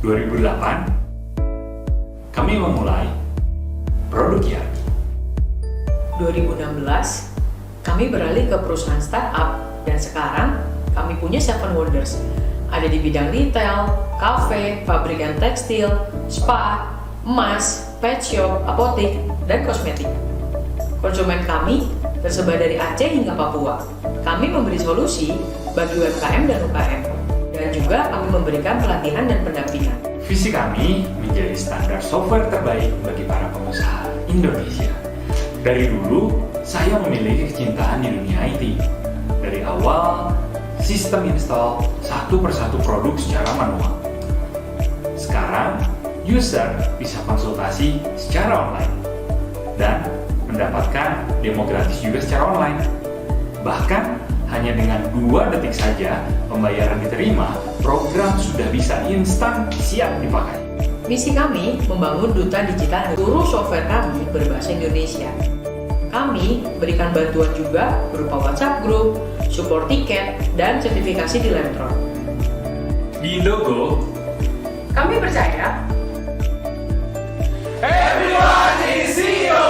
2008, kami memulai produk ERP. 2016, kami beralih ke perusahaan startup dan sekarang kami punya 7 Wonders. Ada di bidang retail, kafe, pabrikan tekstil, spa, emas, pet shop, apotek, dan kosmetik. Konsumen kami tersebar dari Aceh hingga Papua. Kami memberi solusi bagi UMKM dan UKM. Dan juga kami memberikan pelatihan dan pendampingan. Visi kami menjadi standar software terbaik bagi para pengusaha Indonesia. Dari dulu, saya memiliki kecintaan di dunia IT. Dari awal, sistem install satu persatu produk secara manual. Sekarang, user bisa konsultasi secara online dan mendapatkan demo gratis juga secara online. Bahkan, hanya dengan 2 detik saja pembayaran diterima, program sudah bisa instan siap dipakai. Misi kami membangun duta digital seluruh software kami berbahasa Indonesia. Kami berikan bantuan juga berupa WhatsApp group, support tiket, dan sertifikasi di LenMarc. Di Indogo, Kami percaya everyone is CEO!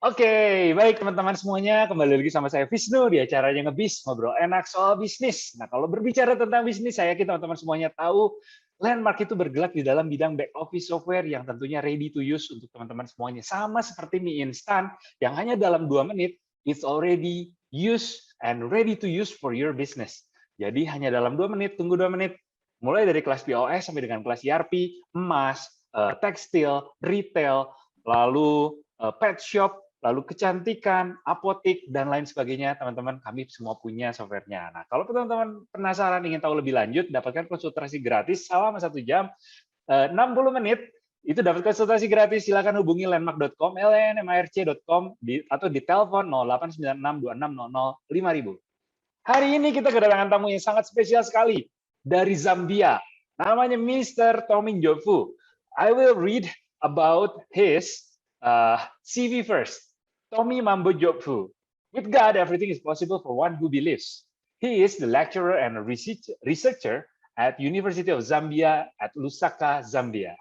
Oke, baik teman-teman semuanya, kembali lagi sama saya Wisnu di acaranya Ngebis, ngobrol enak soal bisnis. Nah, kalau berbicara tentang bisnis, saya yakin teman-teman semuanya tahu LenMarc itu bergerak di dalam bidang back office software yang tentunya ready to use untuk teman-teman semuanya. Sama seperti mie instan yang hanya dalam 2 menit, it's already used and ready to use for your business. Jadi hanya dalam 2 menit, tunggu 2 menit. Mulai dari kelas POS sampai dengan kelas ERP, emas, tekstil, retail, lalu pet shop, lalu kecantikan, apotek, dan lain sebagainya, teman-teman, kami semua punya softwarenya. Nah, kalau teman-teman penasaran ingin tahu lebih lanjut, dapatkan konsultasi gratis selama 1 jam, 60 menit, Itu dapat konsultasi gratis, silakan hubungi lenmarc.com, lnmarc.com, atau di telepon 089626005000. Hari ini kita kedatangan tamu yang sangat spesial sekali dari Zambia. Namanya Mr. Tommie Njobvu. I will read about his CV first. Tommie Mambo Njobvu. With God, everything is possible for one who believes. He is the lecturer and researcher at University of Zambia at Lusaka, Zambia.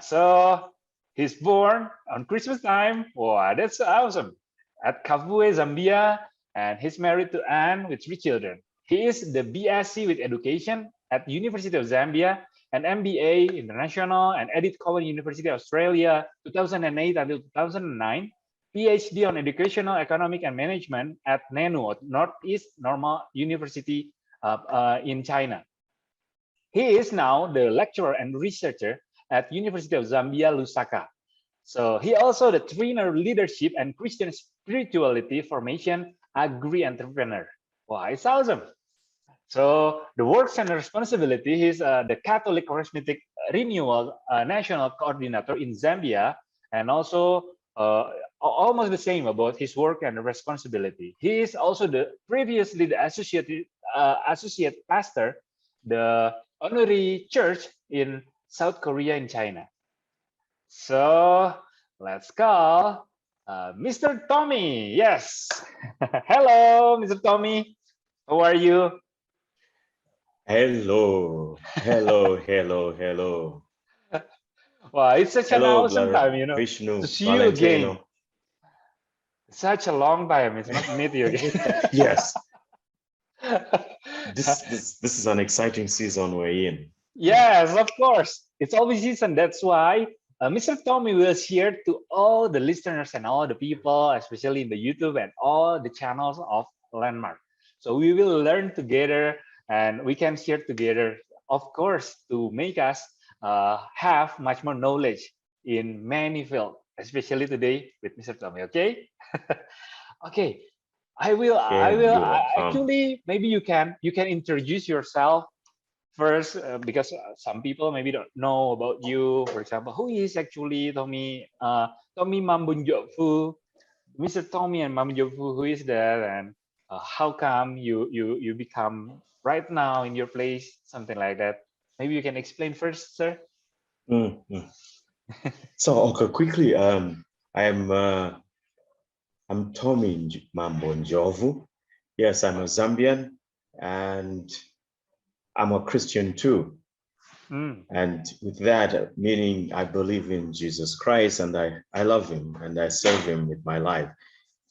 So he's born on Christmas time. Wow, that's awesome. At Kavue, Zambia, and he's married to Anne with 3 children. He is the BSc with Education at University of Zambia, and MBA International and Edith Cowan University Australia 2008 until 2009. PhD on Educational Economic and Management at NENU, Northeast Normal University in China. He is now the lecturer and researcher at University of Zambia, Lusaka. So he also the trainer leadership and Christian spirituality formation agri-entrepreneur. Wow, it's awesome. So the works and responsibility, he's the Catholic Charismatic Renewal National Coordinator in Zambia, and also almost the same about his work and responsibility. He is also previously the associate pastor, the honorary church in South Korea in China. So let's call Mr. Tommie. Yes. Hello, Mr. Tommie. How are you? Hello. Wow, it's such an awesome time, you know, Vishnu, to see you Valentino. again. Such a long time, it's not to meet you again. Yes. This is an exciting season we're in. Yes, of course. It's always season. That's why Mr. Tommie will share to all the listeners and all the people, especially in the YouTube and all the channels of LenMarc. So we will learn together and we can share together, of course, to make us have much more knowledge in many fields, especially today with Mr. Tommie. Okay. Okay. Actually, maybe you can introduce yourself first, because some people maybe don't know about you. For example, who is actually Tommie Mambo Njobvu, Mr. Tommie and Mambo Njobvu, who is that, and how come you become right now in your place, something like that. Maybe you can explain first, sir. So okay, quickly, I'm Tommie Mambo Njobvu. Yes, I'm a Zambian and I'm a Christian too. And with that, meaning I believe in Jesus Christ and I love him and I serve him with my life.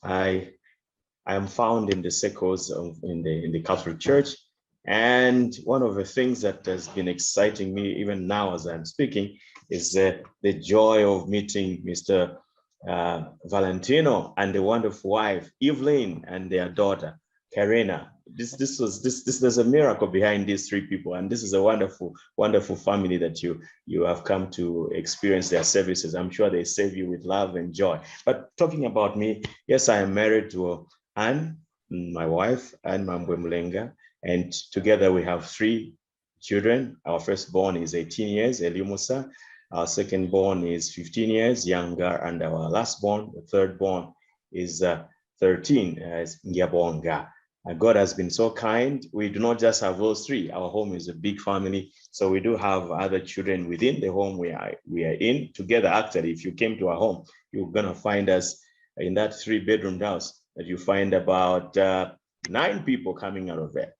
I am found in the circles in the Catholic Church. And one of the things that has been exciting me even now as I'm speaking is the joy of meeting Mr. Valentino and the wonderful wife, Evelyn, and their daughter, Karina. There's a miracle behind these 3 people, and this is a wonderful family that you have come to experience their services. I'm sure they serve you with love and joy. But talking about me, yes, I am married to Anne, my wife, Anne Mambo Mlenga, and together we have 3 children. Our firstborn is 18 years, Elimusa. Our secondborn is 15 years, younger, and our lastborn, the thirdborn, is 13, is Ngiyabonga. God has been so kind. We do not just have those 3. Our home is a big family, so we do have other children within the home we are in together. Actually, if you came to our home, you're gonna find us in that 3-bedroom house that you find about 9 people coming out of there.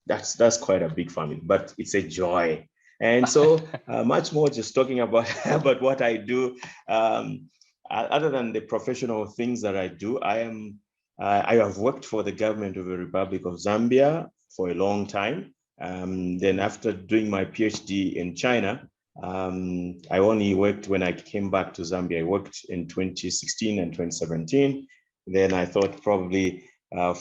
That's quite a big family, but it's a joy. And so much more just talking about what I do. Other than the professional things that I do, I have worked for the government of the Republic of Zambia for a long time. Then after doing my PhD in China, I only worked when I came back to Zambia. I worked in 2016 and 2017. Then I thought probably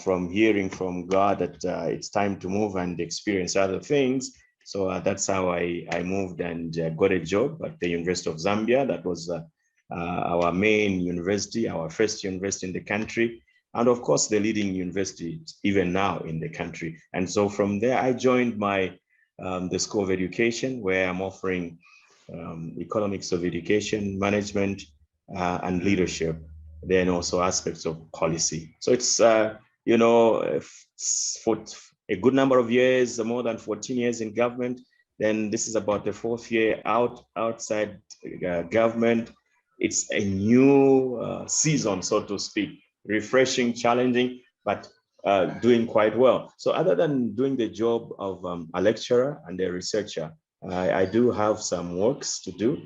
from hearing from God that it's time to move and experience other things. So that's how I moved and got a job at the University of Zambia. That was our main university, our first university in the country. And of course, the leading university even now in the country. And so from there, I joined the School of Education, where I'm offering economics of education, management, and leadership. Then also aspects of policy. So it's, you know, for a good number of years, more than 14 years in government. Then this is about the 4th year outside government. It's a new season, so to speak, refreshing, challenging, but doing quite well. So other than doing the job of a lecturer and a researcher, I do have some works to do.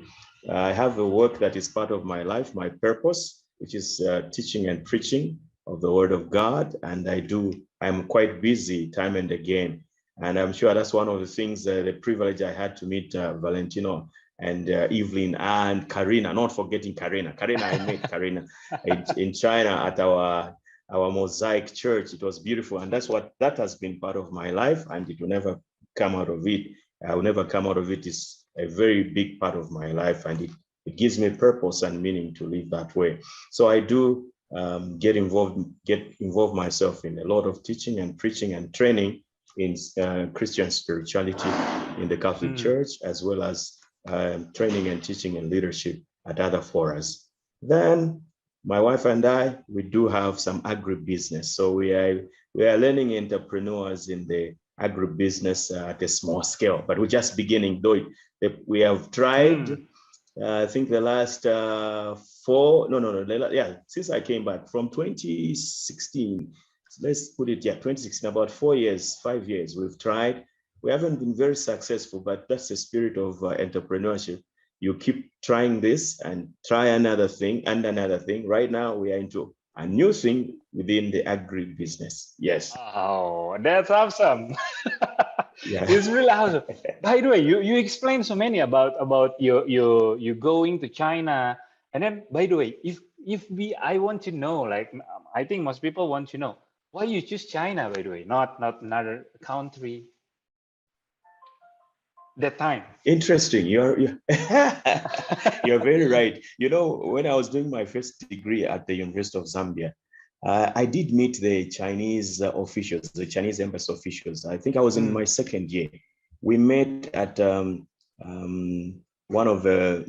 I have a work that is part of my life, my purpose, which is teaching and preaching of the Word of God. And I'm quite busy time and again. And I'm sure that's one of the things, the privilege I had to meet Valentino and Evelyn and Karina, not forgetting Karina. I met Karina in China at our Mosaic church. It was beautiful. And that has been part of my life, and it will never come out of it. I will never come out of it. It's a very big part of my life, and it gives me purpose and meaning to live that way. So I do get involved myself in a lot of teaching and preaching and training in Christian spirituality in the Catholic Church, as well as training and teaching and leadership at other forums. Then my wife and I, we do have some agribusiness. So we are learning entrepreneurs in the agribusiness at a small scale, but we're just beginning. Though we have tried, I think the last since I came back from 2016, let's put it, 2016, about 5 years, we've tried. We haven't been very successful, but that's the spirit of entrepreneurship. You keep trying this and try another thing and another thing. Right now, we are into a new thing within the agribusiness. Yes. Oh, that's awesome. Yeah. It's really awesome. By the way, you explained so many about you going to China, and then by the way, I want to know, like, I think most people want to know why you choose China. By the way, not another country. That time. Interesting. You're very right. You know, when I was doing my first degree at the University of Zambia, I did meet the Chinese officials, the Chinese embassy officials. I think I was in my second year. We met at one of the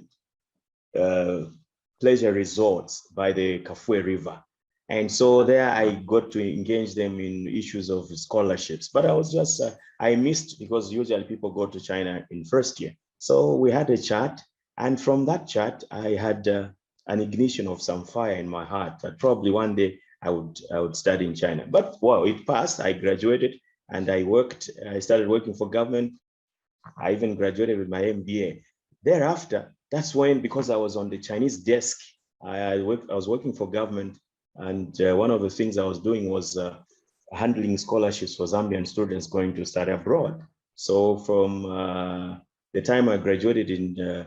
pleasure resorts by the Kafue River. And so there I got to engage them in issues of scholarships. But I was just, I missed, because usually people go to China in first year. So we had a chat. And from that chat, I had an ignition of some fire in my heart that probably one day I would study in China. But well, it passed. I graduated and I started working for government. I even graduated with my MBA. Thereafter, that's when, because I was on the Chinese desk, I was working for government. And one of the things I was doing was handling scholarships for Zambian students going to study abroad. So from the time I graduated in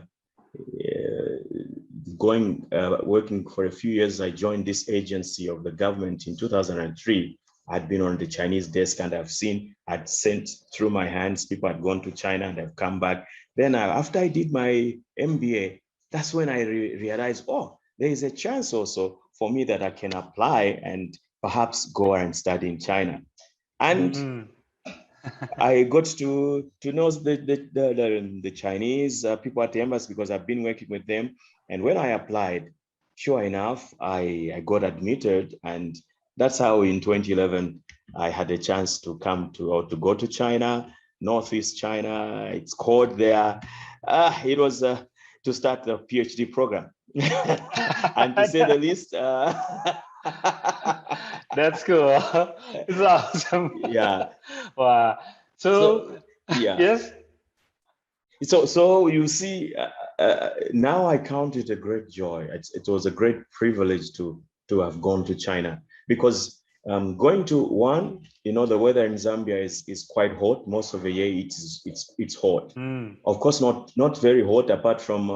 working for a few years, I joined this agency of the government in 2003. I'd been on the Chinese desk, and I'd sent through my hands, people had gone to China and have come back. Then after I did my MBA, that's when I realized, oh, there is a chance also for me that I can apply and perhaps go and study in China. And I got to know the Chinese people at the embassy, because I've been working with them. And when I applied, sure enough, I got admitted. And that's how in 2011, I had a chance to go to China, Northeast China, it's called there. It was to start the PhD program. And to say the least, that's cool. It's awesome. Yeah. Wow. So yeah. Yes. So you see, now I count it a great joy. It was a great privilege to have gone to China, because going to the weather in Zambia is quite hot. Most of the year it's hot. Of course, not very hot, apart from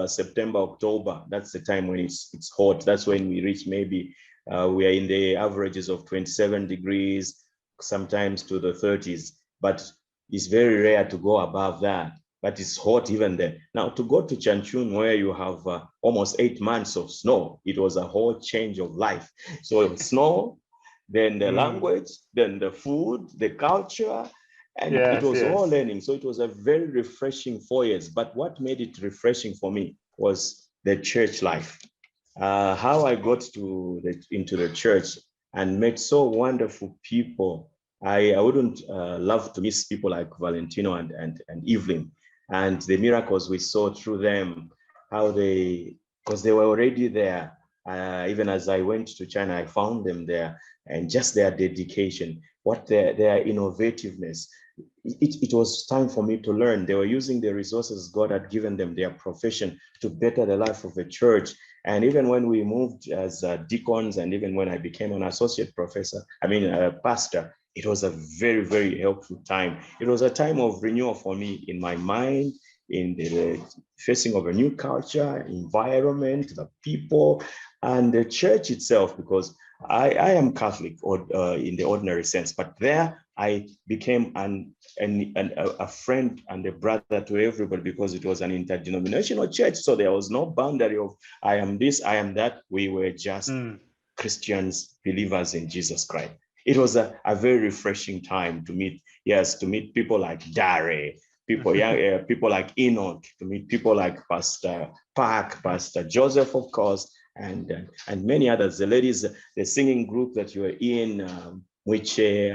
September, October. That's the time when it's hot. That's when we reach maybe we are in the averages of 27 degrees, sometimes to the 30s. But it's very rare to go above that. But it's hot even there. Now, to go to Changchun, where you have almost 8 months of snow, it was a whole change of life. So snow, then the language, then the food, the culture, And Yes, it was yes. all learning. So it was a very refreshing 4 years. But what made it refreshing for me was the church life. How I got into the church and met so wonderful people. I wouldn't love to miss people like Valentino and Evelyn, and the miracles we saw through them, how because they were already there. Even as I went to China, I found them there, and just their dedication, what their innovativeness. It was time for me to learn. They were using the resources God had given them, their profession, to better the life of the church. And even when we moved as deacons, and even when I became an associate professor, a pastor, it was a very, very helpful time. It was a time of renewal for me in my mind, in the facing of a new culture, environment, the people, and the church itself, because I am Catholic, or in the ordinary sense, but there I became a friend and a brother to everybody, because it was an interdenominational church. So there was no boundary of I am this, I am that. We were just Christians, believers in Jesus Christ. It was a very refreshing time to meet people like Dare, people like Enoch, to meet people like Pastor Park, Pastor Joseph, of course, and many others. The ladies, the singing group that you were in, Wiche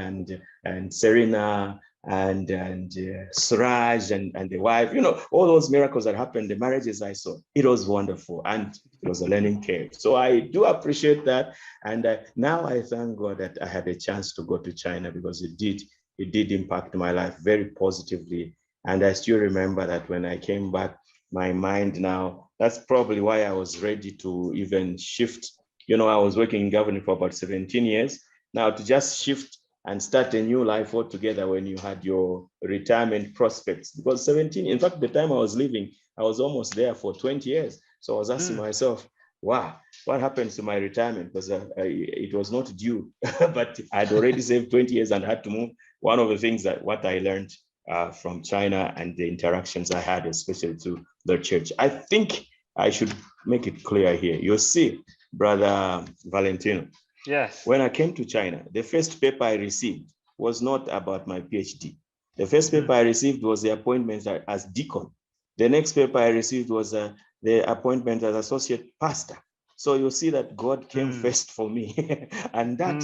and Serena and Suraj and the wife, all those miracles that happened, the marriages I saw, it was wonderful, and it was a learning curve. So I do appreciate that, and now I thank God that I had a chance to go to China, because it did impact my life very positively. And I still remember that when I came back, my mind now, that's probably why I was ready to even shift. I was working in government for about 17 years. Now to just shift and start a new life altogether when you had your retirement prospects, because 17, in fact, the time I was leaving, I was almost there for 20 years. So I was asking myself, wow, what happens to my retirement? Because it was not due, but I'd already saved 20 years and had to move. One of the things what I learned from China and the interactions I had, especially to the church, I think I should make it clear here. You see, Brother Valentino, yes, when I came to China, the first paper I received was not about my PhD. The first paper I received was the appointment as deacon. The next paper I received was the appointment as associate pastor. So you see that God came first for me. And that,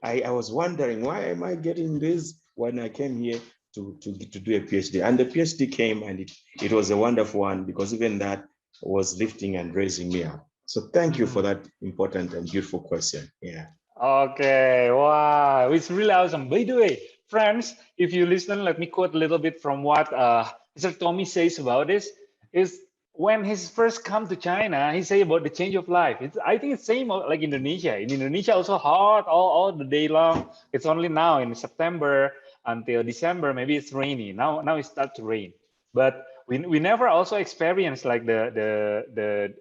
I was wondering, why am I getting this when I came here to do a PhD? And the PhD came, and it was a wonderful one, because even that was lifting and raising me up. So thank you for that important and beautiful question. Yeah. Okay, wow, it's really awesome. By the way, friends, if you listen, let me quote a little bit from what Mr. Tommy says about this. Is when he's first come to China, he say about the change of life. I think it's same like Indonesia. In Indonesia, also hot all the day long. It's only now in September until December, maybe it's rainy. Now it starts to rain. But we never also experience like the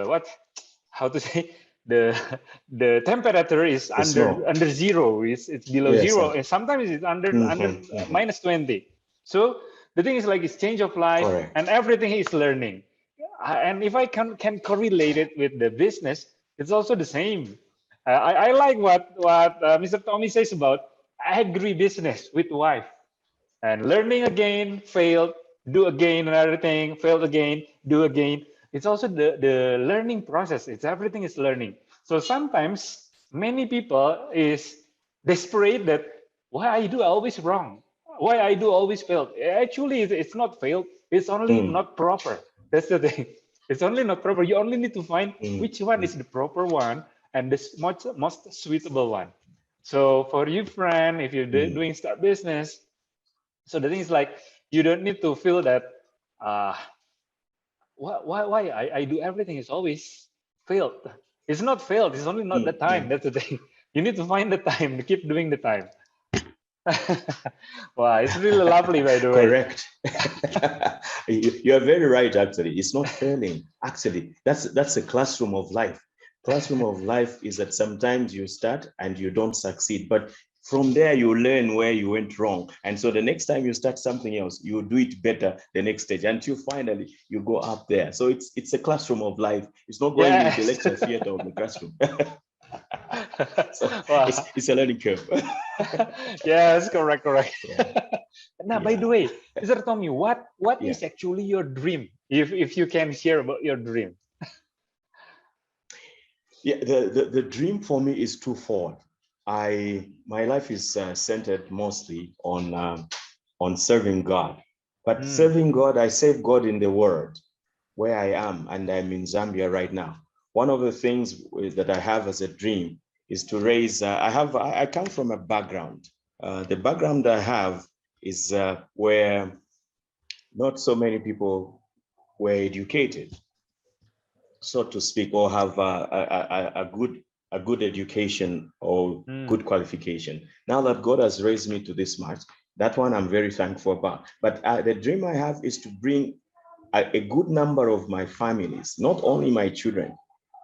what, how to say, the temperature is under zero. It's below zero, and sometimes it's under minus 20. So the thing is, like, it's change of life. Correct. And everything is learning. And if I can correlate it with the business, it's also the same. I like what Mr. Tommy says about agribusiness with wife, and learning again, failed, do again, another thing, failed again, do again. It's also the learning process. Everything is learning. So sometimes many people is desperate that why I do always wrong, why I do always fail. Actually, it's not failed. It's only not proper. That's the thing. It's only not proper. You only need to find which one is the proper one and the most suitable one. So for you, friend, if you're doing start business, so the thing is, like, you don't need to feel that why I do everything is always failed. It's not failed. It's only not the time. That's the thing. You need to find the time to keep doing the time. Wow, it's really lovely, by the way. Correct. You are very right, actually. It's not failing. Actually, that's a classroom of life. Classroom of life is that sometimes you start and you don't succeed, but from there you learn where you went wrong. And so the next time you start something else, you do it better the next stage until finally you go up there. So it's a classroom of life. It's not going into the lecture theater of the classroom. So Wow. it's a learning curve. Yes, correct. Yeah. Now, by Yeah. the way, Mr. Tommy, what Yeah. is actually your dream? If you can share about your dream. Yeah, the dream for me is twofold. My life is centered mostly on serving God. But serving God, I serve God in the world where I am, and I'm in Zambia right now. One of the things that I have as a dream is to raise. I come from a background. The background I have is where not so many people were educated, so to speak, or have a good education or good qualification. Now that God has raised me to this much, that one I'm very thankful about. But the dream I have is to bring a good number of my families, not only my children,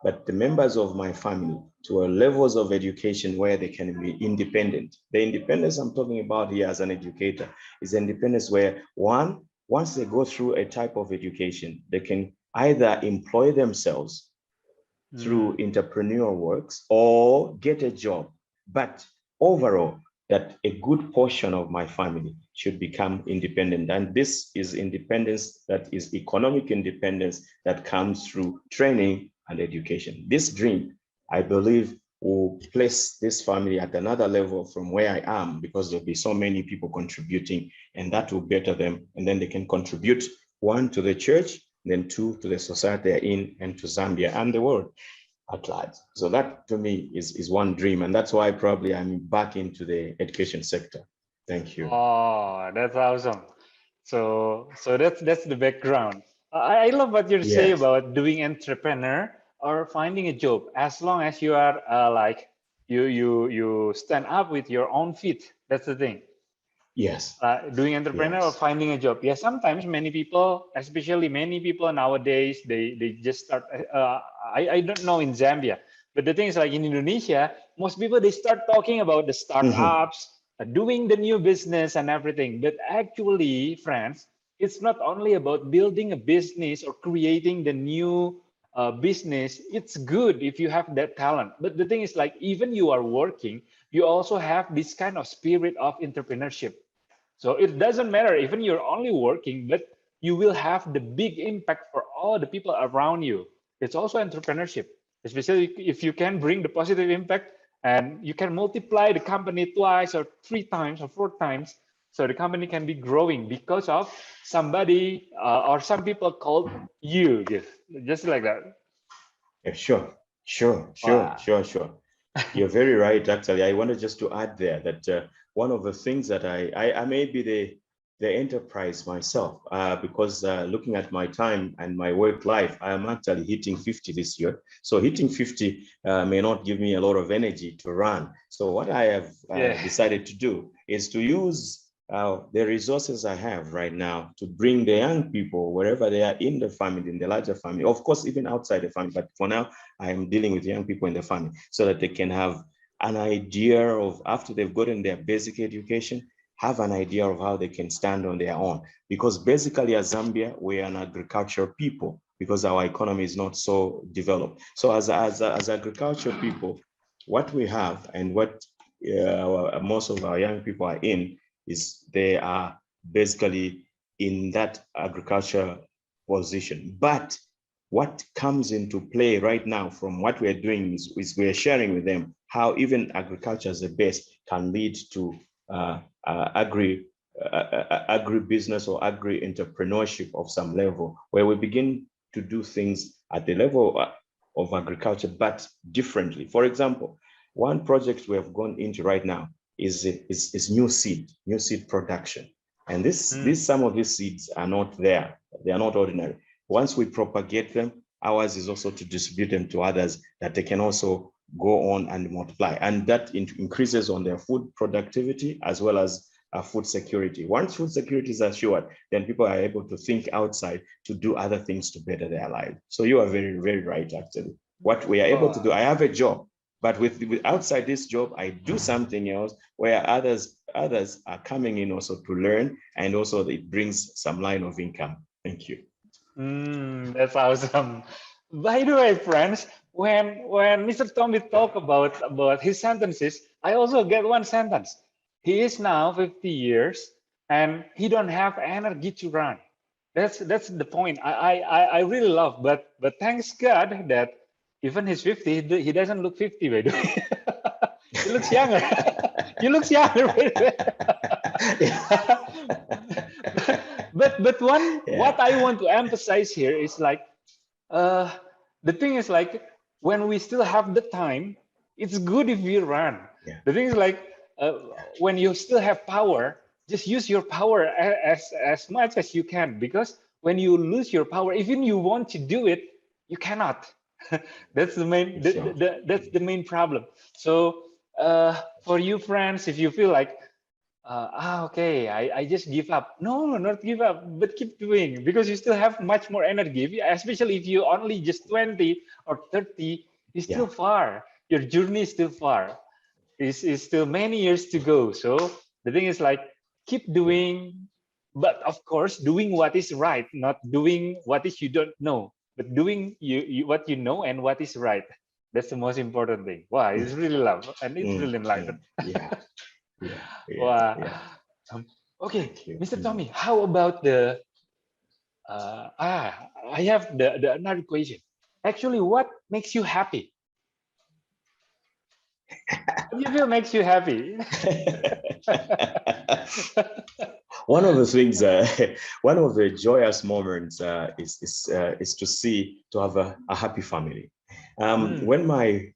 but the members of my family, to levels of education where they can be independent. The independence I'm talking about here as an educator is independence where once they go through a type of education, they can either employ themselves through entrepreneurial works or get a job. But overall, that a good portion of my family should become independent. And this is independence that is economic independence that comes through training and education. This dream, I believe, will place this family at another level from where I am, because there'll be so many people contributing, and that will better them. And then they can contribute, one, to the church, then two, to the society they're in, and to Zambia and the world at large. So that to me is one dream, and that's why probably I'm back into the education sector. Thank you. Oh, that's awesome. So that's the background. I love what you say Yes. about doing entrepreneur or finding a job, as long as you are like you stand up with your own feet. That's the thing. Yes. Doing entrepreneur or Yes. finding a job. Yeah, sometimes many people, especially many people nowadays, they just start. I don't know in Zambia, but the thing is, like in Indonesia, most people they start talking about the startups, doing the new business and everything. But actually, friends, it's not only about building a business or creating the new business. It's good if you have that talent. But the thing is, like even you are working, you also have this kind of spirit of entrepreneurship. So it doesn't matter, even you're only working, but you will have the big impact for all the people around you. It's also entrepreneurship, especially if you can bring the positive impact and you can multiply the company twice or 3 times or 4 times. So the company can be growing because of somebody or some people called you, just like that. Yeah, sure. Wow. You're very right. Actually, I wanted just to add there that one of the things that I may be the enterprise myself, because looking at my time and my work life, I am actually hitting 50 this year. So hitting 50 may not give me a lot of energy to run. So what I have decided to do is to use the resources I have right now to bring the young people wherever they are in the family, in the larger family, of course, even outside the family. But for now, I am dealing with young people in the family so that they can have an idea of, after they've gotten their basic education, have an idea of how they can stand on their own. Because basically, as Zambia, we are an agricultural people because our economy is not so developed. So as agricultural people, what we have and what most of our young people are in is they are basically in that agriculture position. But what comes into play right now from what we're doing is we're sharing with them how even agriculture as a base can lead to agribusiness or agri-entrepreneurship of some level, where we begin to do things at the level of agriculture, but differently. For example, one project we have gone into right now is new seed production. And some of these seeds are not there. They are not ordinary. Once we propagate them, ours is also to distribute them to others that they can also go on and multiply. And that increases on their food productivity as well as food security. Once food security is assured, then people are able to think outside to do other things to better their lives. So you are very, very right, actually. What we are able to do, I have a job, but with outside this job, I do something else where others are coming in also to learn, and also it brings some line of income. Thank you. That's awesome. By the way, friends, when Mr. Tommy talk about his sentences, I also get one sentence. He is now 50 years and he don't have energy to run. That's the point I really love. But thanks God that even he's 50, he doesn't look 50, by the way. He looks younger. He looks younger, by the way. But what I want to emphasize here is like the thing is like when we still have the time, it's good if we run. Yeah. The thing is like when you still have power, just use your power as much as you can, because when you lose your power, even you want to do it, you cannot. That's the main that's the main problem. So for you friends, if you feel like okay, I just give up. No, not give up, but keep doing, because you still have much more energy. Especially if you only just 20 or 30, it's still far. Your journey is still far. It's still many years to go. So the thing is like, keep doing, but of course, doing what is right, not doing what is you don't know, but doing what you know and what is right. That's the most important thing. Wow, it's really love, and it's really enlightened. Wow. Okay, Mr. Tommy, how about the I have the another question. Actually, what makes you happy? What do you feel makes you happy? One of the things, one of the joyous moments is to have a happy family. When my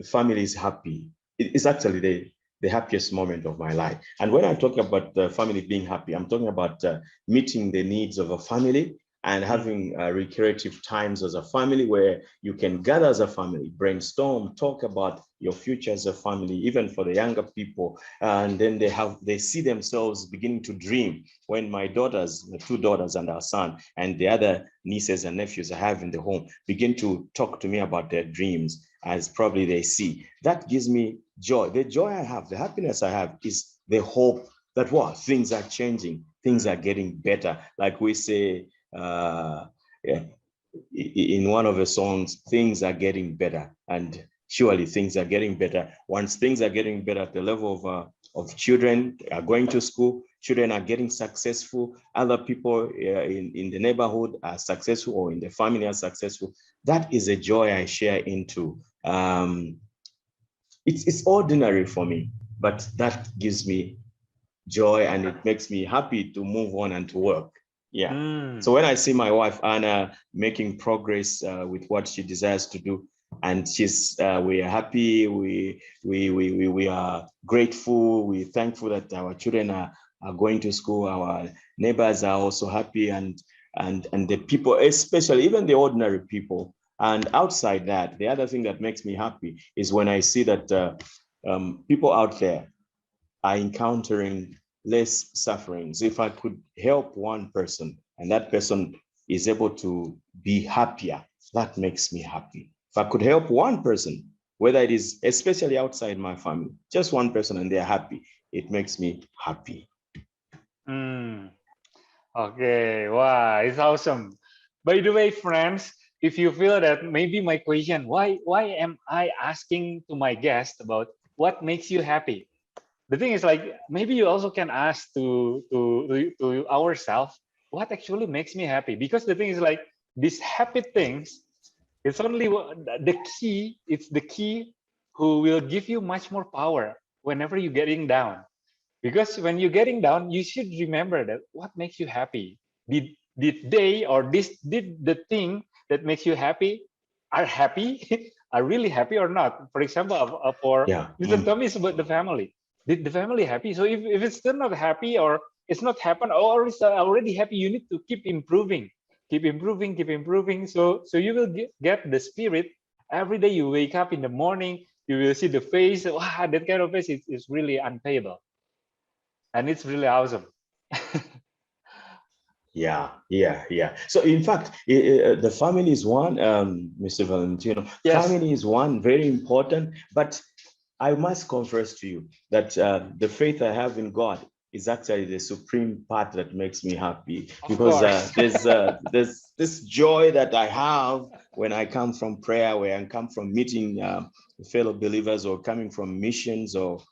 family is happy, it's actually the happiest moment of my life. And when I talk about the family being happy, I'm talking about meeting the needs of a family and having recreative times as a family where you can gather as a family, brainstorm, talk about your future as a family, even for the younger people. And then they see themselves beginning to dream. When my daughters, the two daughters and our son, and the other nieces and nephews I have in the home begin to talk to me about their dreams, as probably they see, that gives me joy. The joy I have, the happiness I have is the hope that things are changing, things are getting better. Like we say in one of the songs, things are getting better, and surely things are getting better. Once things are getting better at the level of children are going to school, children are getting successful, other people in the neighborhood are successful, or in the family are successful, that is a joy I share into. It's ordinary for me, but that gives me joy, and it makes me happy to move on and to work. So when I see my wife Anna making progress with what she desires to do, and we are happy, we are grateful, we're thankful that our children are going to school, our neighbors are also happy, and the people, especially even the ordinary people. And outside that, the other thing that makes me happy is when I see that people out there are encountering less sufferings. If I could help one person and that person is able to be happier, that makes me happy. If I could help one person, whether it is especially outside my family, just one person, and they're happy, it makes me happy. Okay, wow, it's awesome. By the way, friends, if you feel that maybe my question, why am I asking to my guest about what makes you happy? The thing is, like, maybe you also can ask to ourselves, what actually makes me happy? Because the thing is, like, these happy things, it's only the key. It's the key who will give you much more power whenever you're getting down. Because when you're getting down, you should remember that what makes you happy. Did the thing that makes you happy are really happy or not? For example, for Mr. Tommy, is about the family. Did the family happy? So if it's still not happy, or it's not happened, or it's already happy, you need to keep improving. Keep improving. So you will get the spirit. Every day you wake up in the morning, you will see the face. Wow, that kind of face is really unpayable. And it's really awesome. Yeah. So in fact, the family is one, Mr. Valentino. Yes. Family is one, very important. But I must confess to you that the faith I have in God is actually the supreme part that makes me happy, because there's this joy that I have when I come from prayer, when I come from meeting fellow believers, or coming from missions or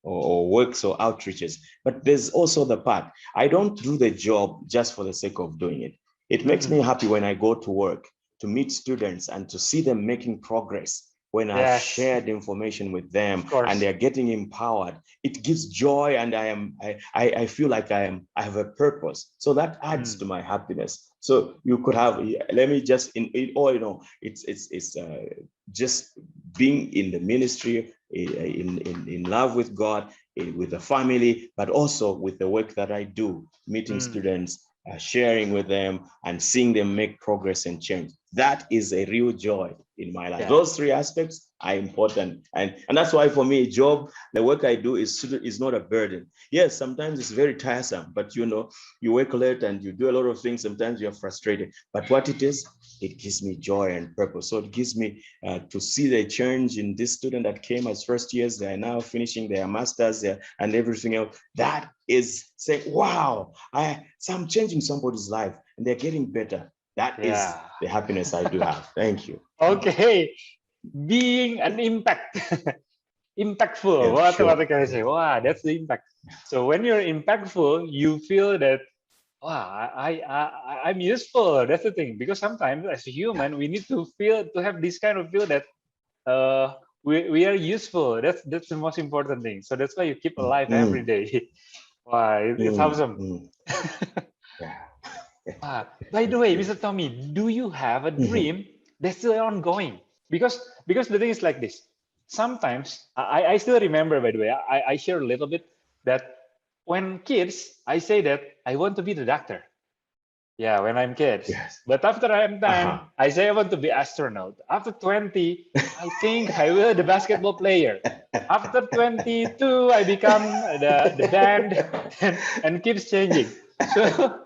works or outreaches. But there's also the part, I don't do the job just for the sake of doing it. It makes me happy when I go to work, to meet students and to see them making progress. When I've shared information with them and they're getting empowered, it gives joy, and I feel like I have a purpose. So that adds to my happiness. So you could have, let me just it's just being in the ministry, in love with God, with the family, but also with the work that I do, meeting students, sharing with them and seeing them make progress and change. That is a real joy in my life. Those three aspects are important. And that's why for me, job, the work I do is not a burden. Yes, sometimes it's very tiresome, but you work late and you do a lot of things. Sometimes you're frustrated, but what it is, it gives me joy and purpose. So it gives me to see the change in this student that came as first years. They are now finishing their masters and everything else. That is saying, wow, I'm changing somebody's life and they're getting better. That is the happiness I do have. Thank you. Okay, being an impact, impactful. What can I say? Wow, that's the impact. So when you're impactful, you feel that, wow, I'm useful. That's the thing. Because sometimes as a human, we need to have this kind of feel that we are useful. That's the most important thing. So that's why you keep alive every day. Wow, it's awesome. By the way, Mr. Tommy, do you have a dream that's still ongoing? Because the thing is like this. Sometimes, I still remember, by the way, I share a little bit that when kids, I say that I want to be the doctor. Yeah, when I'm kids. But after I'm done, I say I want to be astronaut. After 20, I think I will be the basketball player. After 22, I become the band and keeps changing. So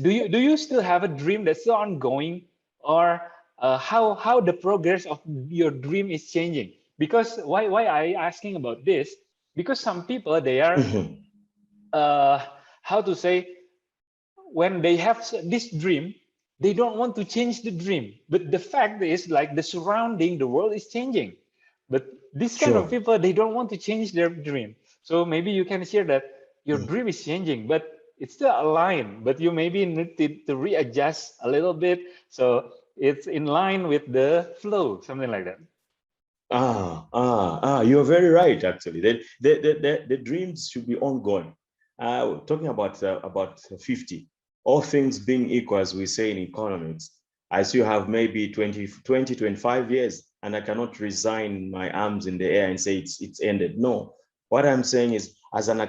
do you still have a dream that's still ongoing, or how the progress of your dream is changing? Because why I asking about this? Because some people, they are how to say, when they have this dream, they don't want to change the dream. But the fact is, like, the surrounding, the world is changing. But this kind of people, they don't want to change their dream. So maybe you can share that your dream is changing, but it's still aligned, but you maybe need to readjust a little bit so it's in line with the flow, something like that. You're very right, actually. The dreams should be ongoing. Talking about 50, all things being equal, as we say in economics, I still have maybe 20, 25 years, and I cannot resign my arms in the air and say it's ended. No, what I'm saying is, as an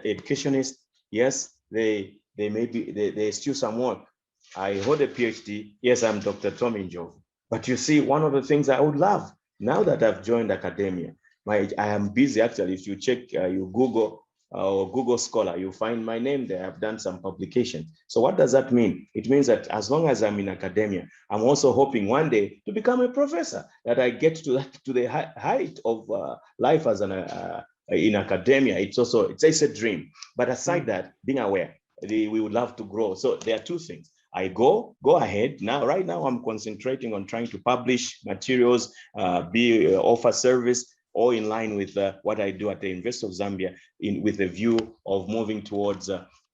educationist, yes, there's still some work. I hold a PhD. Yes, I'm Dr. Tommie Njovvu. But you see, one of the things I would love, now that I've joined academia, I am busy actually. If you check, you Google or Google Scholar, you find my name there. I've done some publications. So what does that mean? It means that as long as I'm in academia, I'm also hoping one day to become a professor, that I get to the height of life as in academia. It's a dream. But aside that, being aware, we would love to grow. So there are two things. I go ahead now. Right now, I'm concentrating on trying to publish materials, offer service, all in line with what I do at the University of Zambia, with a view of moving towards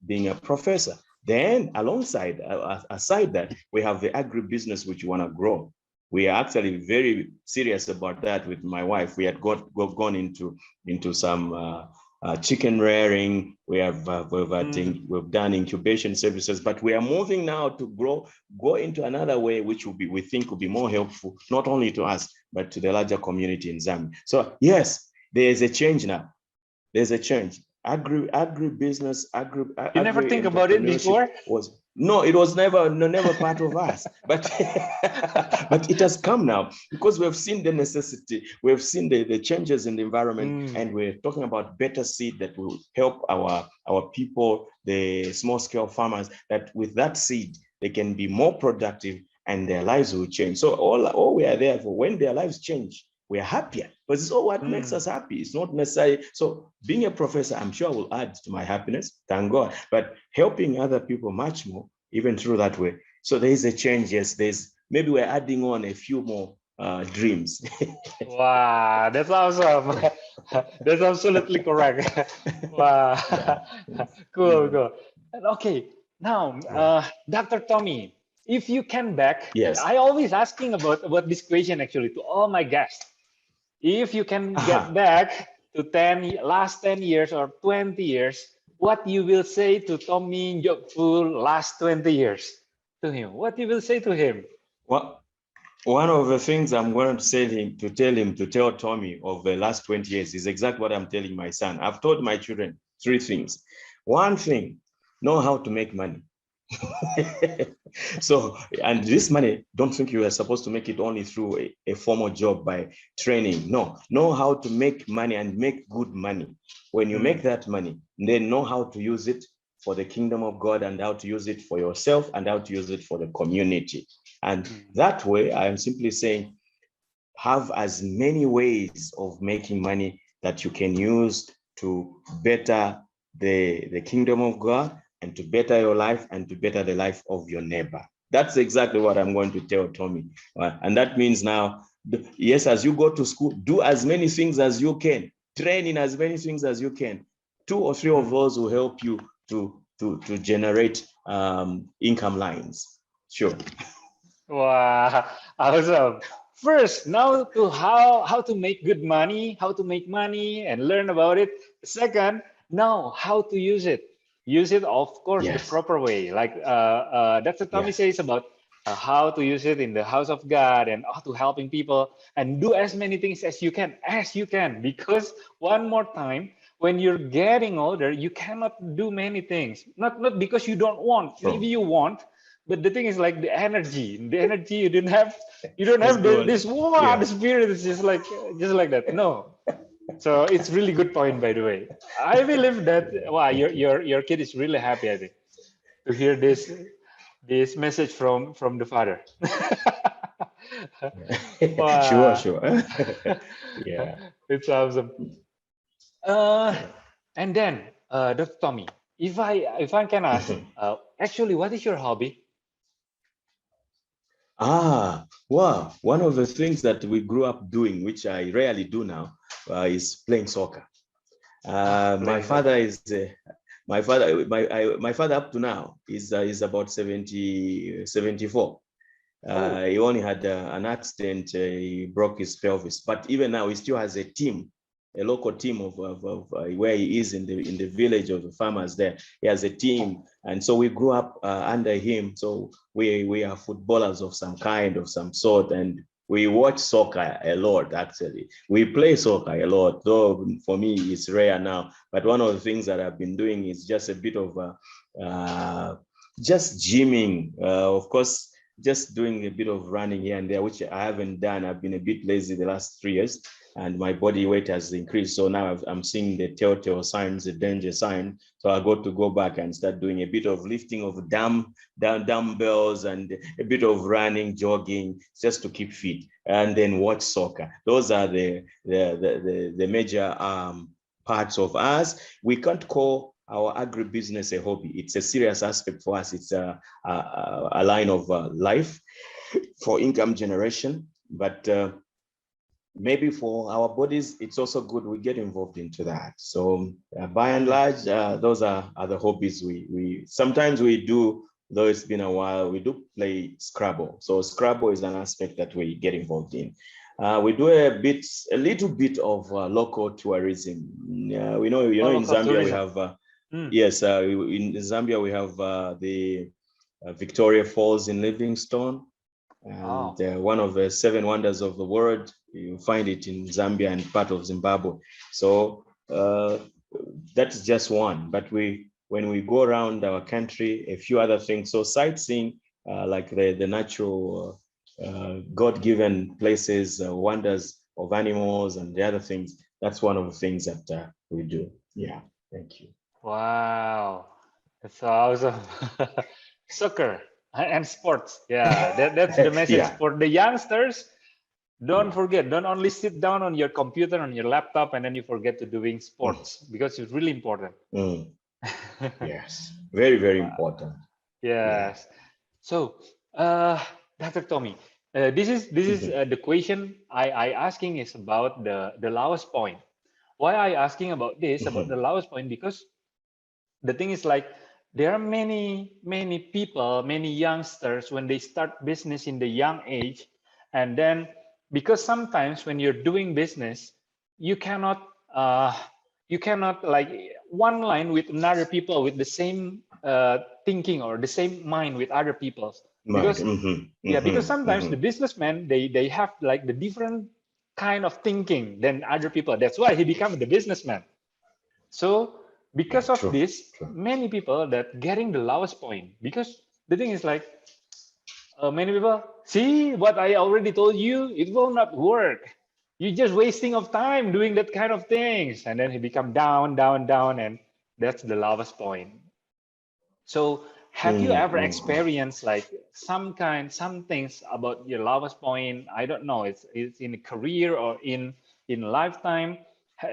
being a professor. Then, aside that, we have the agribusiness which we want to grow. We are actually very serious about that with my wife. We had gone into some chicken rearing. We've done incubation services, but we are moving now to go into another way, which we think will be more helpful, not only to us, but to the larger community in Zambia. So yes, there is a change now. There's a change. Agribusiness, you never think about it before? No, it was never part of us, but but it has come now because we have seen the necessity, we have seen the changes in the environment, and we're talking about better seed that will help our people, the small scale farmers, that with that seed they can be more productive and their lives will change. So all we are there for, when their lives change, we are happier, but it's all what makes us happy. It's not necessarily, so being a professor, I'm sure will add to my happiness, thank God, but helping other people much more even through that way. So there is a change. Yes, maybe we're adding on a few more dreams. Wow, that's awesome. That's absolutely correct. Wow. Cool, cool. Okay, now, Dr. Tommy, if you can back, Yes. I always asking about this question actually to all my guests. If you can get back to last 10 years or 20 years, what you will say to Tommy Njobvu last 20 years to him? What you will say to him? Well, one of the things I'm going to tell Tommy of the last 20 years is exactly what I'm telling my son. I've told my children 3 things. One thing, know how to make money. So, and this money, don't think you are supposed to make it only through a formal job by training. No, know how to make money and make good money. When you make that money, then know how to use it for the kingdom of God and how to use it for yourself and how to use it for the community. And that way, I am simply saying, have as many ways of making money that you can use to better the kingdom of God and to better your life and to better the life of your neighbor. That's exactly what I'm going to tell Tommy. And that means now, yes, as you go to school, do as many things as you can, train in as many things as you can. 2 or 3 of those will help you to generate income lines. Sure. Wow, awesome. First, now to how to make good money, how to make money and learn about it. Second, now how to use it. Use it, of course, the proper way. Like Dr. Tommy says about how to use it in the house of God and how to helping people and do as many things as you can. Because one more time, when you're getting older, you cannot do many things. Not because you don't want. Maybe you want. But the thing is like the energy you don't have this the spirit is just like that. No. So it's really good point, by the way. I believe that your kid is really happy, I think, to hear this message from the father. Wow. Sure. Yeah. It's awesome. And then Dr. Tommy, if I can ask, actually, what is your hobby? Wow. One of the things that we grew up doing, which I rarely do now, is playing soccer. My father up to now is about 74. He only had an accident. He broke his pelvis, but even now he still has a team, a local team of where he is in the village of the farmers there. He has a team, and so we grew up under him. So we are footballers of some kind, of some sort, and we watch soccer a lot. Actually, we play soccer a lot. Though for me it's rare now. But one of the things that I've been doing is just a bit of just gymming, of course. Just doing a bit of running here and there, which I haven't done. I've been a bit lazy the last 3 years, and my body weight has increased. So now I'm seeing the telltale signs, the danger sign. So I got to go back and start doing a bit of lifting of dumbbells and a bit of running, jogging, just to keep fit, and then watch soccer. Those are the major parts of us. We can't call our agribusiness a hobby. It's a serious aspect for us. It's a line of life for income generation, but maybe for our bodies, it's also good we get involved into that. So by and large, those are the hobbies we sometimes we do, though it's been a while, we do play Scrabble. So Scrabble is an aspect that we get involved in. We do a little bit of local tourism. We know, in Zambia tourism. We have yes, in Zambia we have the Victoria Falls in Livingstone, and one of the 7 wonders of the world. You find it in Zambia and part of Zimbabwe. So that's just one. But when we go around our country, a few other things. So sightseeing, like the natural God-given places, wonders of animals and the other things. That's one of the things that we do. Yeah, thank you. Wow, that's awesome. Soccer and sports. Yeah, that's the message for the youngsters. Don't forget, don't only sit down on your computer, on your laptop, and then you forget to doing sports, because it's really important. Yes, very, very important. Yes. So, Dr. Tommy, this is the question I asking is about the lowest point. Why I asking about this about the lowest point? Because the thing is like there are many people, many youngsters when they start business in the young age, and then because sometimes when you're doing business, you cannot like one line with another people with the same thinking or the same mind with other people, Mind. because yeah, because sometimes the businessmen they have like the different kind of thinking than other people. That's why he become the businessman. So because of True. this, True. many people that getting the lowest point, because the thing is like many people see what I already told you, it will not work. You're just wasting of time doing that kind of things, and then he become down, and that's the lowest point. So have you ever experienced like some things about your lowest point? I don't know, it's in a career or in lifetime.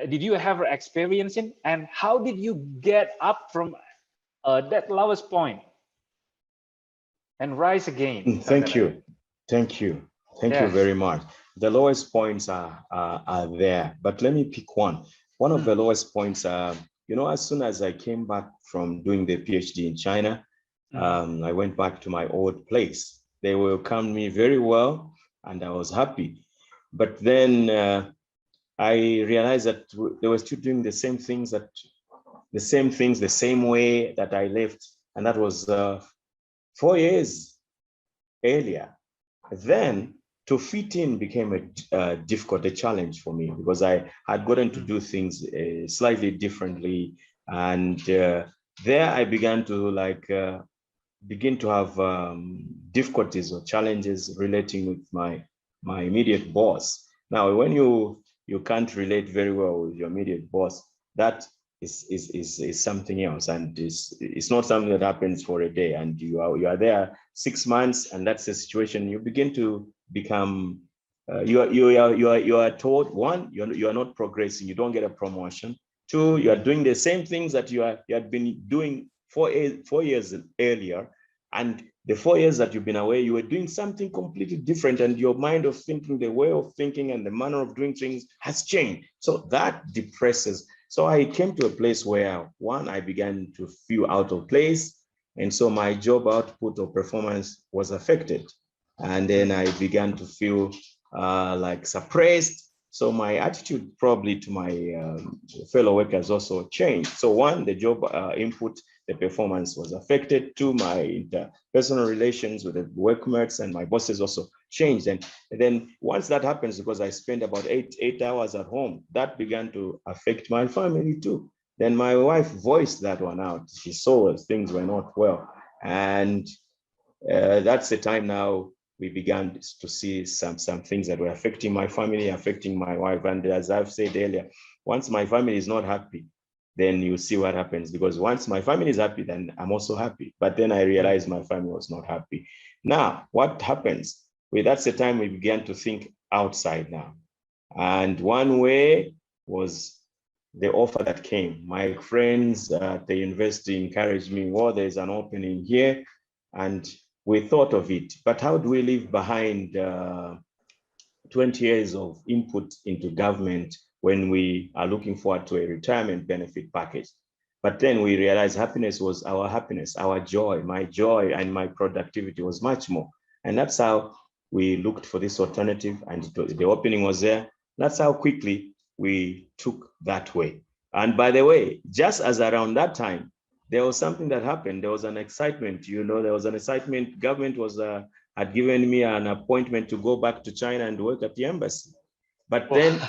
Did you ever experience it, and how did you get up from that lowest point and rise again? Thank you. Thank you. Thank you Yes. very much. The lowest points are there, but let me pick one. One of the lowest points, you know, as soon as I came back from doing the PhD in China, I went back to my old place. They welcomed me very well, and I was happy. But then I realized that they were still doing the same things, the same way that I left, and that was 4 years earlier. Then to fit in became a challenge for me, because I had gotten to do things slightly differently, and there I began to have difficulties or challenges relating with my immediate boss. Now, when you can't relate very well with your immediate boss, that is something else, and it's not something that happens for a day, and you are there 6 months, and that's the situation. You begin to become you are told, one, you are not progressing, you don't get a promotion. Two, you are doing the same things that you had been doing 4 years earlier, and the 4 years that you've been away, you were doing something completely different, and your mind of thinking, the way of thinking, and the manner of doing things has changed. So that depresses. So I came to a place where, one, I began to feel out of place, and so my job output or performance was affected. And then I began to feel like suppressed. So my attitude probably to my fellow workers also changed. So one, the job input, the performance was affected. Two, my personal relations with the workmates and my bosses also changed. And then once that happens, because I spend about eight hours at home, that began to affect my family too. Then my wife voiced that one out. She saw things were not well. And that's the time now we began to see some things that were affecting my family, affecting my wife. And as I've said earlier, once my family is not happy, then you see what happens. Because once my family is happy, then I'm also happy. But then I realized my family was not happy. Now, what happens? Well, that's the time we began to think outside now. And one way was the offer that came. My friends at the university encouraged me, well, there's an opening here. And we thought of it, but how do we leave behind 20 years of input into government when we are looking forward to a retirement benefit package? But then we realized happiness was our happiness, our joy, my joy and my productivity was much more. And that's how we looked for this alternative, and the opening was there. That's how quickly we took that way. And by the way, just as around that time, there was something that happened. There was an excitement, you know, there was an excitement. Government was had given me an appointment to go back to China and work at the embassy. But then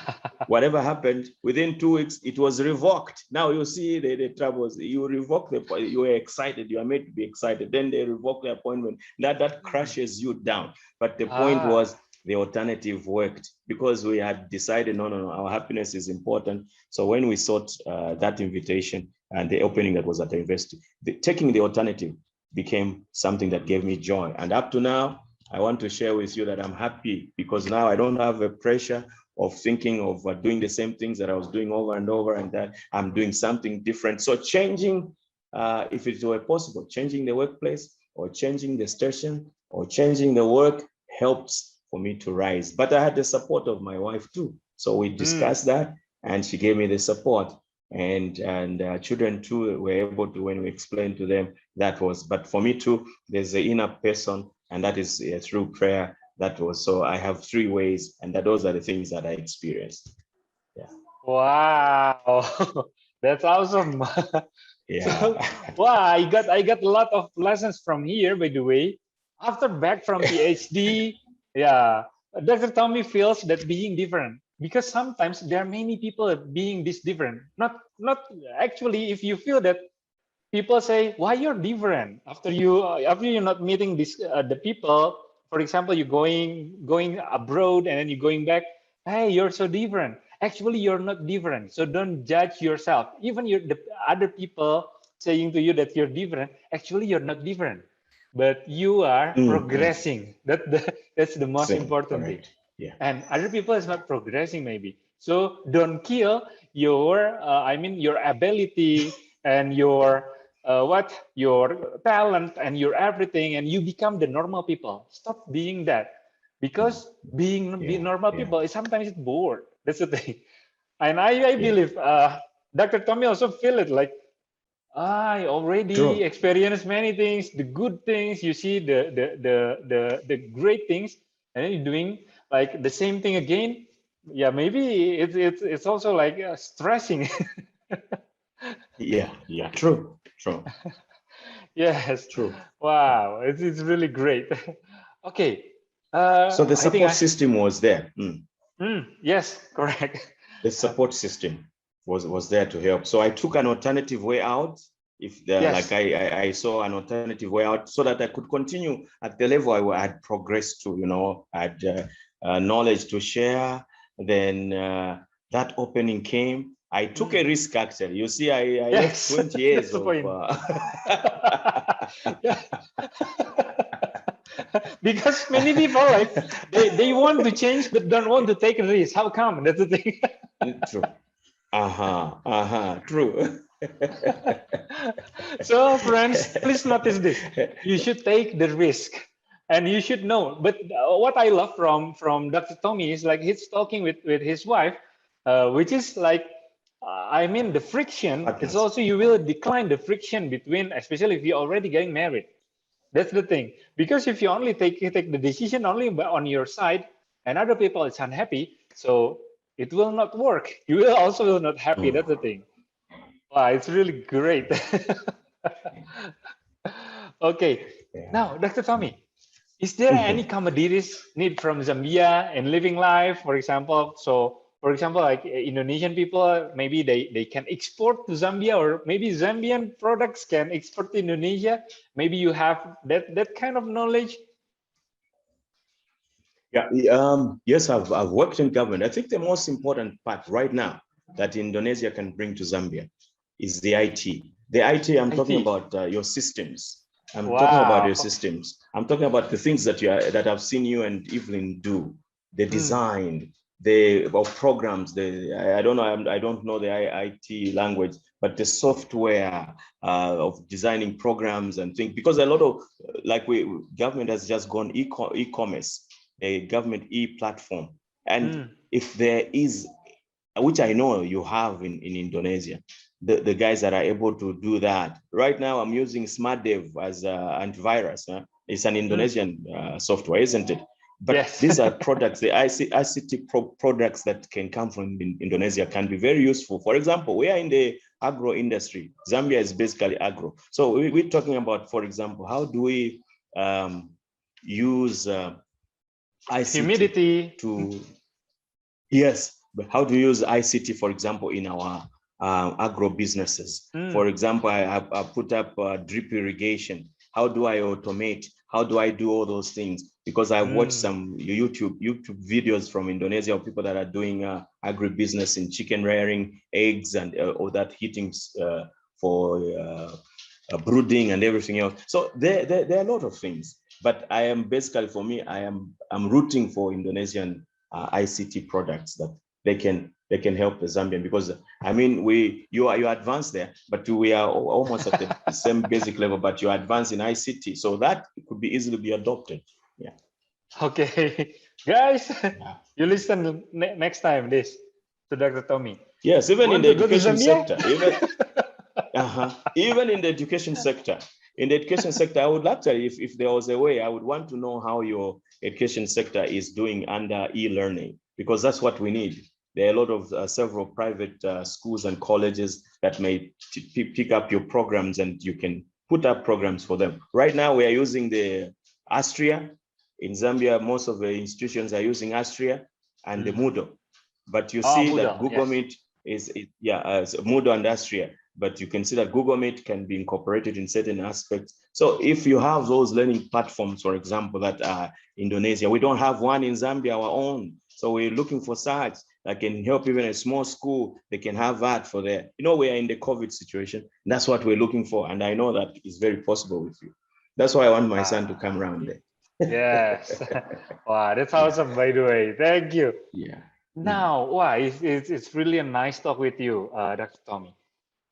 whatever happened, within 2 weeks, it was revoked. Now you see the troubles. You revoke you were excited, you are made to be excited. Then they revoke the appointment. That crushes you down. But the point was, the alternative worked, because we had decided, no, our happiness is important. So when we sought that invitation and the opening that was at the university, taking the alternative became something that gave me joy. And up to now, I want to share with you that I'm happy, because now I don't have a pressure of thinking of doing the same things that I was doing over and over, and that I'm doing something different. So changing, if it were possible, changing the workplace, or changing the station or changing the work helps for me to rise. But I had the support of my wife too. So we discussed that and she gave me the support. And children too were able to, when we explained to them, that was, but for me too, there's the inner person, and that is through prayer. That was, so I have 3 ways, and those are the things that I experienced. Yeah. Wow, that's awesome. Yeah. So, wow, I got a lot of lessons from here, by the way. After back from PhD, yeah, Dr. Tommy feels that being different, because sometimes there are many people being this different. Not actually, if you feel that people say, why you're different after you're not meeting this the people. For example, you're going abroad and then you're going back. Hey, you're so different. Actually, you're not different. So don't judge yourself. Even the other people saying to you that you're different. Actually, you're not different, but you are progressing. That's the most important thing. Yeah. And other people is not progressing maybe. So don't kill your your ability and your your talent and your everything, and you become the normal people. Stop being that, because being normal people is sometimes it's bored. That's the thing. And I believe Dr. Tommy also feel it, like I already experienced many things, the good things, you see the great things, and then you're doing like the same thing again. Yeah, maybe it's also like stressing. Yeah, true. Yes, true. Wow, it's really great. Okay. So the support system was there. Yes, correct. The support system was there to help. So I took an alternative way out. If like I saw an alternative way out, so that I could continue at the level I had progressed to. I had knowledge to share. Then that opening came. I took a risk, actually. You see, I left 20 years of... Because many people, like, they want to change, but don't want to take a risk. How come? That's the thing. True. True. So, friends, please notice this. You should take the risk. And you should know. But what I love from Dr. Tommy is, like, he's talking with his wife, which is like, the friction. It's also, you will decline the friction between, especially if you're already getting married. That's the thing. Because if you only take the decision only on your side, and other people is unhappy, so it will not work. You will not happy. That's the thing. Wow, it's really great. Okay. Now, Dr. Tommy, is there any commodities need from Zambia in living life, for example? So, for example, like Indonesian people, maybe they can export to Zambia, or maybe Zambian products can export to Indonesia. Maybe you have that kind of knowledge. Yeah. Yes, I've worked in government. I think the most important part right now that Indonesia can bring to Zambia is the IT. The IT, I'm talking about your systems. I'm talking about your systems. I'm talking about the things that I've seen you and Evelyn do. The design, of programs. I don't know the IT language, but the software of designing programs and things. Because a lot of government has just gone e-commerce, a government e-platform, and if there is, which I know you have in Indonesia, the guys that are able to do that. Right now, I'm using SmartDev as antivirus. It's an Indonesian software, isn't it? But these are products, the ICT products that can come from Indonesia can be very useful. For example, we are in the agro industry. Zambia is basically agro. So we're talking about, for example, how do we use ICT humidity to... Yes, but how do we use ICT, for example, in our agro businesses? For example, I put up drip irrigation. How do I automate? How do I do all those things? Because I've watched some YouTube videos from Indonesia of people that are doing agribusiness in chicken rearing, eggs, and all that heating for brooding and everything else. So there are a lot of things. But I am basically, for me, I'm rooting for Indonesian ICT products that they can they can help the Zambian, because I mean, you're advanced there, but we are almost at the same basic level, but you're advanced in ICT, so that could be easily be adopted. Yeah. Okay, guys, you listen next time this to Dr. Tommy. Yes, even in the education sector, even in the education sector. In the education sector, I would actually, if there was a way, I would want to know how your education sector is doing under e-learning, because that's what we need. There are a lot of several private schools and colleges that may pick up your programs, and you can put up programs for them. Right now, we are using the Astria. In Zambia, most of the institutions are using Astria and the Moodle. But you see that Google Meet is Moodle and Astria. But you can see that Google Meet can be incorporated in certain aspects. So if you have those learning platforms, for example, that are Indonesia, we don't have one in Zambia, our own. So we're looking for sites that can help even a small school. They can have that for their, we are in the COVID situation. That's what we're looking for. And I know that is very possible with you. That's why I want my son to come around there. Yes. Wow, that's awesome, by the way. Thank you. Yeah. Now, wow, it's really a nice talk with you, Dr. Tommy.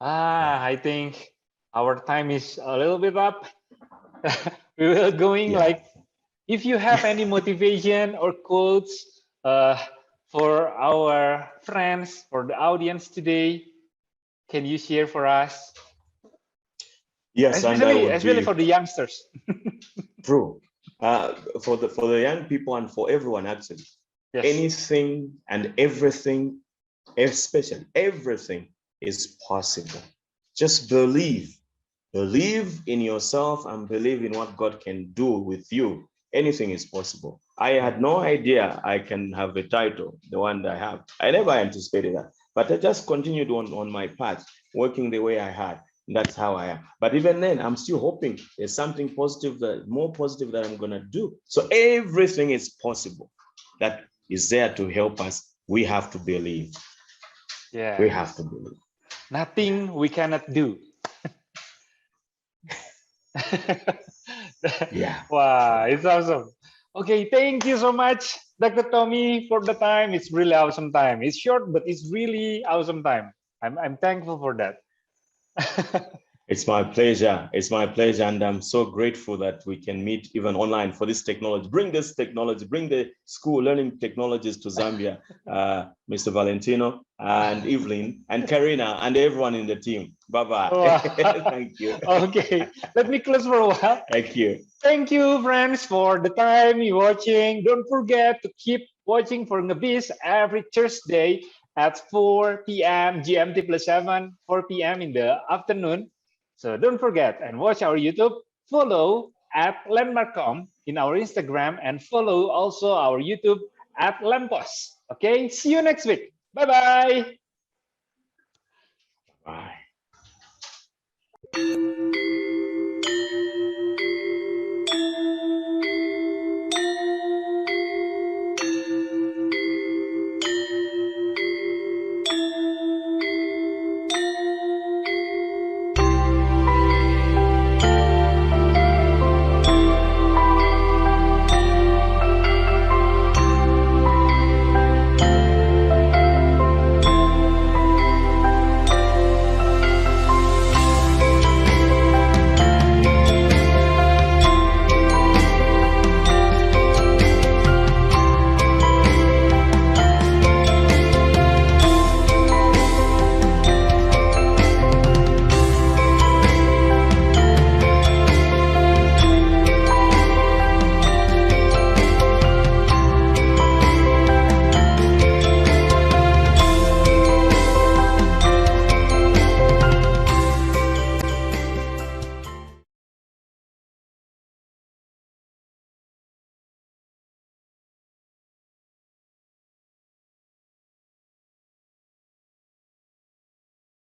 I think our time is a little bit up. We will going like, if you have any motivation or quotes for our friends, for the audience today, can you share for us? Yes, especially for the youngsters. True. For the young people and for everyone, actually. Yes. Anything and everything, especially everything, is possible. Just believe in yourself and believe in what God can do with you. Anything is possible. I had no idea I can have a title, the one that I have. I never anticipated that, but I just continued on my path, working the way I had. That's how I am. But even then, I'm still hoping there's something positive, more positive that I'm gonna do. So everything is possible. That is there to help us. We have to believe. Yeah. We have to believe. Nothing we cannot do. Yeah. Wow, it's awesome. Okay, thank you so much, Dr. Tommy, for the time. It's really awesome time. It's short, but it's really awesome time. I'm thankful for that. It's my pleasure. It's my pleasure. And I'm so grateful that we can meet even online for this technology. Bring this technology, bring the school learning technologies to Zambia, Mr. Valentino and Evelyn and Karina and everyone in the team. Bye-bye. Wow. Thank you. Okay, let me close for a while. Thank you. Thank you, friends, for the time you're watching. Don't forget to keep watching for Ngebis every Thursday at 4 p.m. GMT +7, 4 p.m. in the afternoon. So don't forget and watch our YouTube, follow at LenMarc.com in our Instagram, and follow also our YouTube at LenPos. Okay, see you next week. Bye-bye. Bye.